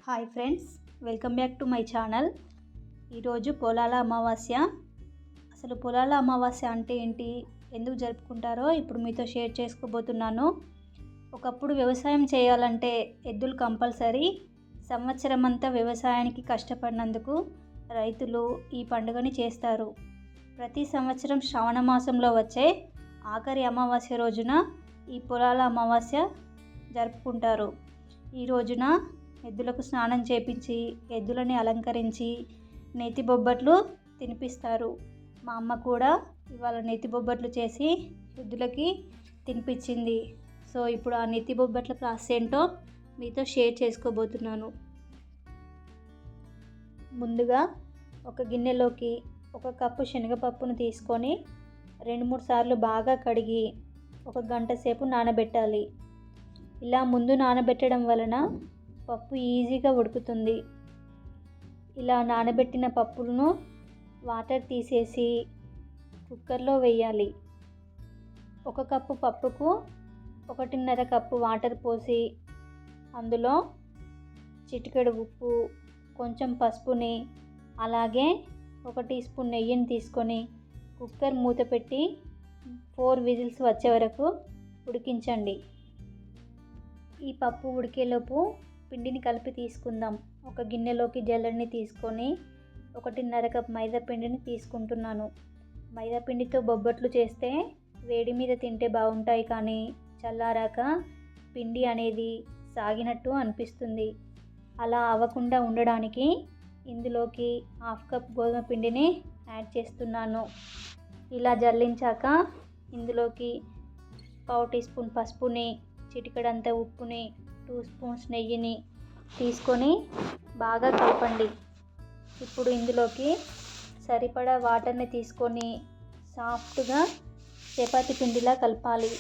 Hi friends, welcome back to my channel. ఈరోజు పొలాల అమావాస్య. అసలు పొలాల అమావాస్య అంటే ఏంటి, ఎందుకు జరుపుకుంటారో ఇప్పుడు మీతో షేర్ చేసుకోబోతున్నాను. ఒకప్పుడు వ్యవసాయం చేయాలంటే ఎద్దులు కంపల్సరీ. సంవత్సరం అంతా వ్యవసాయానికి కష్టపడినందుకు రైతులు ఈ పండుగని చేస్తారు. ప్రతి సంవత్సరం శ్రావణ మాసంలో వచ్చే ఆఖరి అమావాస్య రోజున ఈ పొలాల అమావాస్య జరుపుకుంటారు. ఈ రోజున ఎద్దులకు స్నానం చేపించి ఎద్దులని అలంకరించి నేతి బొబ్బట్లు తినిపిస్తారు. మా అమ్మ కూడా ఇవాళ నేతి బొబ్బట్లు చేసి ఎద్దులకి తినిపించింది. సో ఇప్పుడు ఆ నేతి బొబ్బట్ల ప్రాసెస్ ఏంటో మీతో షేర్ చేసుకోబోతున్నాను. ముందుగా ఒక గిన్నెలోకి 1 కప్పు శనగపప్పును తీసుకొని 2-3 సార్లు బాగా కడిగి 1 గంట సేపు నానబెట్టాలి. ఇలా ముందు నానబెట్టడం వలన పప్పు ఈజీగా ఉడుకుతుంది. ఇలా నానబెట్టిన పప్పులను వాటర్ తీసేసి కుక్కర్లో వేయాలి. 1 కప్పు పప్పుకు 1.5 కప్పు వాటర్ పోసి అందులో చిటికెడు ఉప్పు, కొంచెం పసుపుని, అలాగే 1 టీ స్పూన్ నెయ్యిని తీసుకొని కుక్కర్ మూత పెట్టి 4 విజిల్స్ వచ్చే వరకు ఉడికించండి. ఈ పప్పు ఉడికేలోపు పిండిని కలిపి తీసుకుందాం. ఒక గిన్నెలోకి జల్లెడని తీసుకొని 1.5 కప్ మైదా పిండిని తీసుకుంటున్నాను. మైదా పిండితో బొబ్బట్లు చేస్తే వేడి మీద తింటే బాగుంటాయి, కానీ చల్లారాక పిండి అనేది సాగినట్టు అనిపిస్తుంది. అలా అవ్వకుండా ఉండడానికి ఇందులోకి 1/2 కప్ గోధుమ పిండిని యాడ్ చేస్తున్నాను. ఇలా జల్లించాక ఇందులోకి 1/4 టీ స్పూన్ పసుపుని, చిటికెడంత ఉప్పుని, 2 స్పూన్స్ నెయ్యిని తీసుకొని బాగా కలపండి. ఇప్పుడు ఇందులోకి సరిపడా వాటర్ని తీసుకొని సాఫ్ట్గా చపాతీ పిండిలా కలపాలి.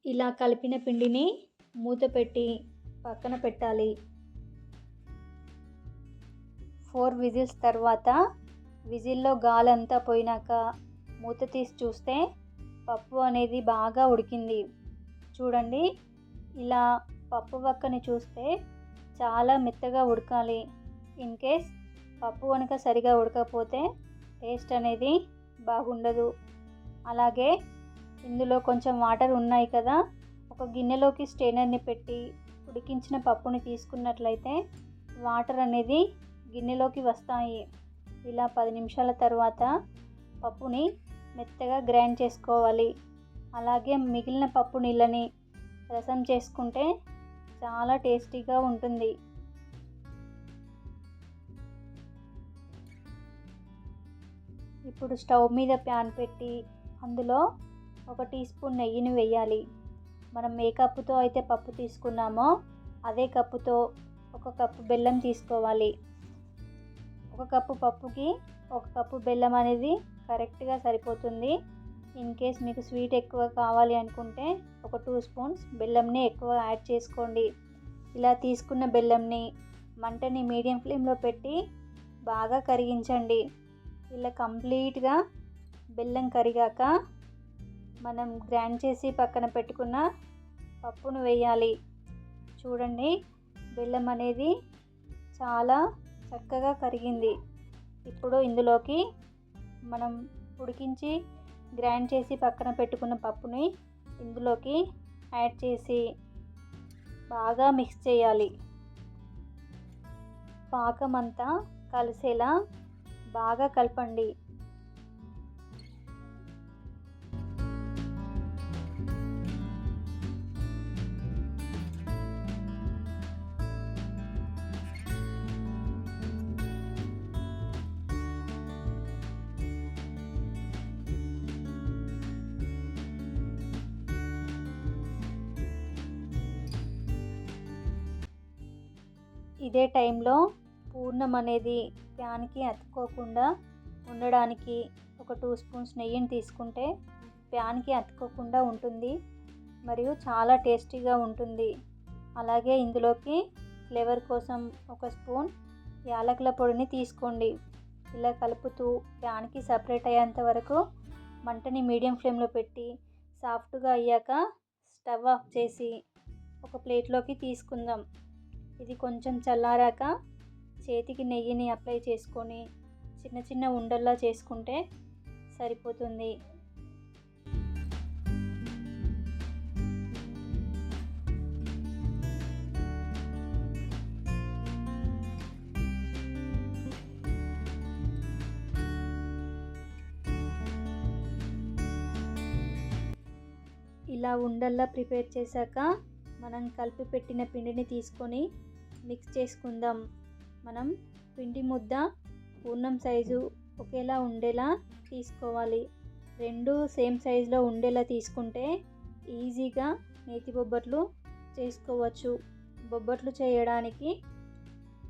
ఇలా కలిపిన పిండిని మూత పెట్టి పక్కన పెట్టాలి. 4 విజిల్స్ తర్వాత విజిల్లో గాలంతా పోయినాక మూత తీసి చూస్తే పప్పు అనేది బాగా ఉడికింది. చూడండి, ఇలా పప్పు వక్కని చూస్తే చాలా మెత్తగా ఉడకాలి. ఇన్ కేస్ పప్పు కనుక సరిగా ఉడకపోతే టేస్ట్ అనేది బాగుండదు. అలాగే ఇందులో కొంచెం వాటర్ ఉన్నాయి కదా, ఒక గిన్నెలోకి స్ట్రైనర్ని పెట్టి ఉడికించిన పప్పుని తీసుకున్నట్లయితే వాటర్ అనేది గిన్నెలోకి వస్తాయి. ఇలా 10 నిమిషాల తర్వాత పప్పుని మెత్తగా గ్రైండ్ చేసుకోవాలి. అలాగే మిగిలిన పప్పు నీళ్ళని రసం చేసుకుంటే చాలా టేస్టీగా ఉంటుంది. ఇప్పుడు స్టవ్ మీద ప్యాన్ పెట్టి అందులో 1 టీ స్పూన్ నెయ్యిని వేయాలి. మనం ఏ కప్పుతో అయితే పప్పు తీసుకున్నామో అదే కప్పుతో 1 కప్పు బెల్లం తీసుకోవాలి. 1 కప్పు పప్పుకి 1 కప్పు బెల్లం అనేది కరెక్ట్గా సరిపోతుంది. ఇన్ కేస్ మీకు స్వీట్ ఎక్కువ కావాలి అనుకుంటే ఒక 2 స్పూన్స్ బెల్లంని ఎక్కువ యాడ్ చేసుకోండి. ఇలా తీసుకున్న బెల్లంని మంటని మీడియం ఫ్లేమ్లో పెట్టి బాగా కరిగించండి. ఇలా కంప్లీట్గా బెల్లం కరిగాక మనం గ్రైండ్ చేసి పక్కన పెట్టుకున్న పప్పును వేయాలి. చూడండి, బెల్లం అనేది చాలా చక్కగా కరిగింది. ఇప్పుడు ఇందులోకి మనం ఉడికించి గ్రైండ్ చేసి పక్కన పెట్టుకున్న పప్పుని ఇందులోకి యాడ్ చేసి బాగా మిక్స్ చేయాలి. పాకం అంతా కలిసేలా బాగా కలపండి. ఇదే టైంలో పూర్ణం అనేది ప్యాన్కి అతుక్కోకుండా ఉండడానికి ఒక 2 స్పూన్స్ నెయ్యిని తీసుకుంటే ప్యాన్కి అతుక్కోకుండా ఉంటుంది మరియు చాలా టేస్టీగా ఉంటుంది. అలాగే ఇందులోకి ఫ్లేవర్ కోసం ఒక స్పూన్ యాలకుల పొడిని తీసుకోండి. ఇలా కలుపుతూ ప్యాన్కి సపరేట్ అయ్యేంత వరకు మంటని మీడియం ఫ్లేమ్లో పెట్టి సాఫ్ట్గా అయ్యాక స్టవ్ ఆఫ్ చేసి ఒక ప్లేట్లోకి తీసుకుందాం. ఇది కొంచెం చల్లారాక చేతికి నెయ్యిని అప్లై చేసుకొని చిన్న చిన్న ఉండల్లా చేసుకుంటే సరిపోతుంది. ఇలా ఉండల్లా ప్రిపేర్ చేశాక మనం కలిపి పెట్టిన పిండిని తీసుకొని మిక్స్ చేసుకుందాం. మనం పిండి ముద్ద పూర్ణం సైజు ఒకేలా ఉండేలా తీసుకోవాలి. రెండు సేమ్ సైజులో ఉండేలా తీసుకుంటే ఈజీగా నేతి బొబ్బట్లు చేసుకోవచ్చు. బొబ్బట్లు చేయడానికి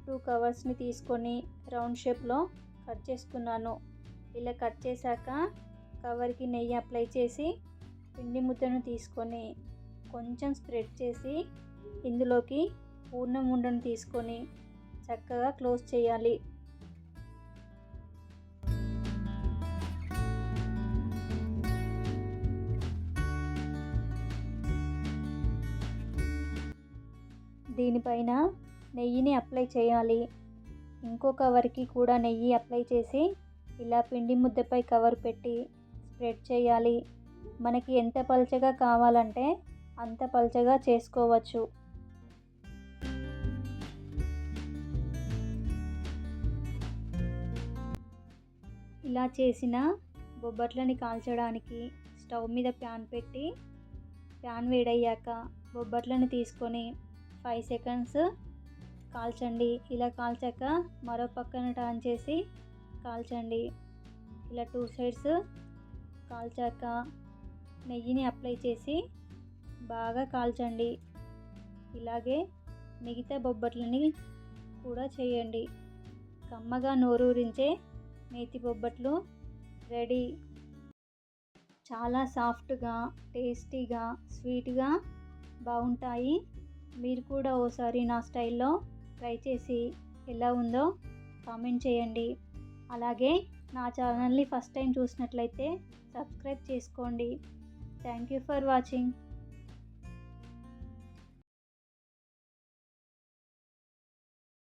2 కవర్స్ని తీసుకొని రౌండ్ షేప్లో కట్ చేసుకున్నాను. ఇలా కట్ చేశాక కవర్కి నెయ్యి అప్లై చేసి పిండి ముద్దను తీసుకొని కొంచెం స్ప్రెడ్ చేసి ఇందులోకి పూర్ణం ఉండను తీసుకొని చక్కగా క్లోజ్ చేయాలి. దీనిపైన నెయ్యిని అప్లై చేయాలి. ఇంకో కవర్కి కూడా నెయ్యి అప్లై చేసి ఇలా పిండి ముద్దపై కవర్ పెట్టి స్ప్రెడ్ చేయాలి. మనకి ఎంత పల్చగా కావాలంటే అంత పల్చగా చేసుకోవచ్చు. ఇలా చేసిన బొబ్బట్లని కాల్చడానికి స్టవ్ మీద ప్యాన్ పెట్టి ప్యాన్ వేడయ్యాక బొబ్బట్లను తీసుకొని 5 సెకండ్స్ కాల్చండి. ఇలా కాల్చాక మరో పక్కన టర్న్ చేసి కాల్చండి. ఇలా 2 సైడ్స్ కాల్చాక నెయ్యిని అప్లై చేసి బాగా కాల్చండి. ఇలాగే మిగతా బొబ్బట్లని కూడా చేయండి. కమ్మగా నోరూరించే నేతి బొబ్బట్లు రెడీ. చాలా సాఫ్ట్గా, టేస్టీగా, స్వీట్గా బాగుంటాయి. మీరు కూడా ఓసారి నా స్టైల్లో ట్రై చేసి ఎలా ఉందో కామెంట్ చేయండి. అలాగే నా ఛానల్ని ఫస్ట్ టైం చూసినట్లయితే సబ్స్క్రైబ్ చేసుకోండి. Thank you for watching.